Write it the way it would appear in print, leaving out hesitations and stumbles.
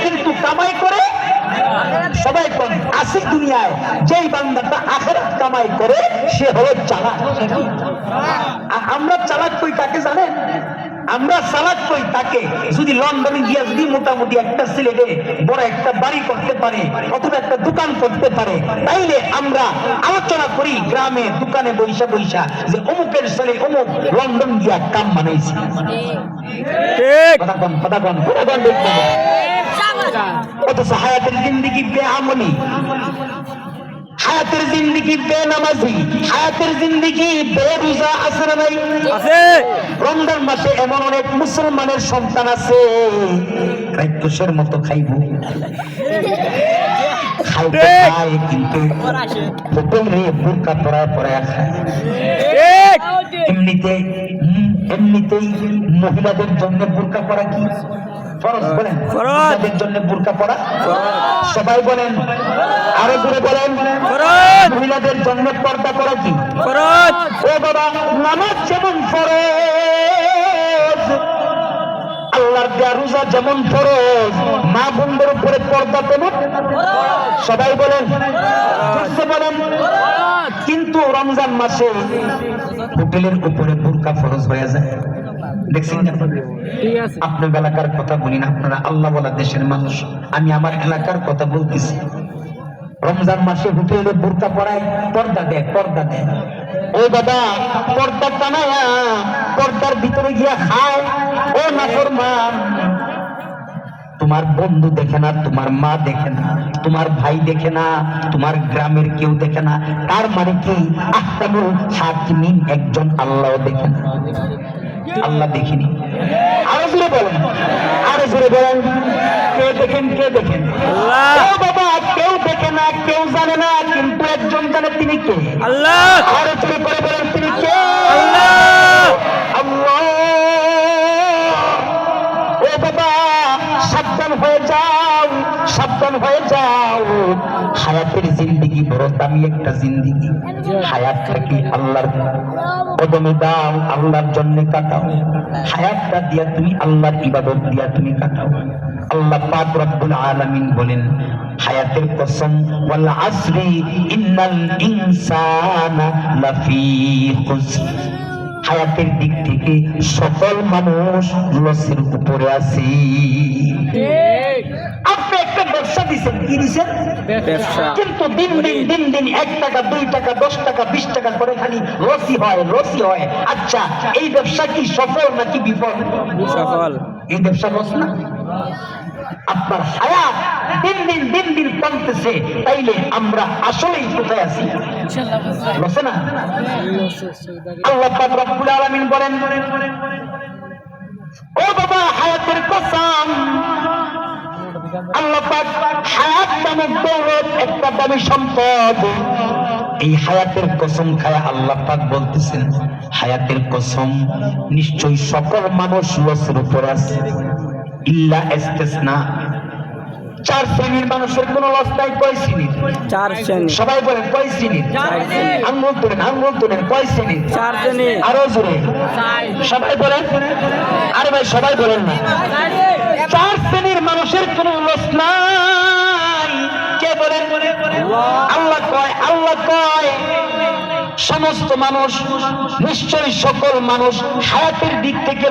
কিন্তু কামাই করে সবাই কোন আসি দুনিয়ায় যেই বান্দাটা আখিরাত কামাই করে সে হলো চালাক। আমরা চালাক কই কাকে জানেন? আমরা চালাক কই তাকে যদি লন্ডনে গিয়ে যদি মোটামুটি একটা সিলেটে বড় একটা বাড়ি করতে পারে অথবা একটা দোকান করতে পারে, তাইলে আমরা আলোচনা করি গ্রামে দোকানে বৈশা বৈশা যে অমুকের ছেলে অমুক লন্ডন গিয়া কাম বানাইছে। অথচ হায়াতের জিন্দিগি বেআমলি, হায়াতের জিন্দিগি বেনামাজি, হায়াতের জিন্দিগি বেরোজা আছে না নাই? রমজান মাসে এমন অনেক মুসলমানের সন্তান আছে রাক্ষসের মতো খাইব, খাইতে খায় কিন্তু হোটেলে বুরকা পরায় পরায় খায়। এমনিতেই মহিলাদের জন্য বুরকা পরা কি ফরজ? বলেন মহিলাদের জন্য বুরকা পরা সবাই বলেন, আরো জোরে বলেন, মহিলাদের জন্য পর্দা করা কি ফরজ? ও বাবা, নামাজ যেমন ফরজ, আল্লাহর দেয়া রোজা যেমন ফরজ, মা বোনদের উপরে পর্দা তেমন সবাই বলেন, বলেন। কিন্তু রমজান মাসে হোটেলের উপরে বুরকা ফরজ হয়ে যায়। দেখছেন না? আপনার এলাকার কথা বলি না, আপনারা আল্লাহ বলা দেশের মানুষ, আমি আমার এলাকার কথা বলতেছি। রমজান মাসে হোটেলে বুরকা পরায়, পর্দা দেয়, পর্দা দেয়। ও বাবা, পর্দা টানায়া পর্দার ভিতরে গিয়া খায়। ও নাফরমান, তোমার বন্ধু দেখে না, তোমার মা দেখে না, তোমার ভাই দেখে না, তোমার গ্রামের কেউ দেখে না, তার মানে কি আহকামুল হাকিমিন একজন আল্লাহ দেখে না? আল্লাহ দেখিনি। আরো জোরে বলেন, আরো জোরে বলেন, কে দেখেন? কে দেখেন? ও বাবা, কেউ দেখে না, কেউ জানে না, কিন্তু একজন জানে, তিনি কে? আল্লাহ। আরো জোরে করে বলেন, তিনি কে? আল্লাহ। আল্লাহ। ও বাবা, সাবধান হয়ে যাও, সাবধান হয়ে যাও। হায়াতের জিন্দিগি বড় দামি একটা জিন্দিগি। হায়াতটা কি আল্লাহর কদমে দাও, আল্লাহর জন্য কাটাও। হায়াতটা দিয়া তুমি আল্লাহর ইবাদত দিয়া তুমি কাটাও। আল্লাহ পাক রব্বুল আলামিন বলেন, হায়াতের কসম, ওয়াল আসরি ইন্নাল ইনসানা লাফি খুসর। হায়াতের দিক থেকে সকল মানুষ লসের উপরে আছে। আপনি একটা ব্যবসা দিচ্ছেন, কি দিচ্ছেন? ব্যবসা। কিন্তু দিন দিন 1 টাকা 2 টাকা 10 টাকা 20 টাকা করে খালি লসই হয়, লসই হয়। আচ্ছা, এই ব্যবসা কি সফল নাকি বিফল? সফল। এই ব্যবসা লস না? আপনার হায়াত দিন দিন কমতেছে, তাইলে আমরা আসলেই কোথায় আছি? লসে না? আল্লাহ পাক রব্বুল আলামিন বলেন, ও বাবা, হায়াতের কসম, আল্লাহ পাক হায়াত নামক দৌলত একটা দামি সম্পদ। এই হায়াতের কসম খায় আল্লাহ পাক বলতেছেন, হায়াতের কসম, নিশ্চয়ই সকল মানুষ লসের উপর আছে, ইল্লা ইস্তিসনা। 4 শ্রেণীর মানুষের কোন লস নাই। কয় শ্রেণীর? 4 শ্রেণী। সবাই বলেন, কয় শ্রেণীর? 4 শ্রেণী। আঙ্গুল তোলেন, আঙ্গুল তোলেন, কয় শ্রেণীর? 4 শ্রেণী। আরো জোরে সবাই বলেন। আরে ভাই, সবাই বলেন না। 4 শ্রেণীর মানুষের কোন লস নাই। কে বলেন? আল্লাহ কয়, আল্লাহ কয় সমস্ত মানুষ, নিশ্চয়ই সকল মানুষ হায়াতের দিক থেকে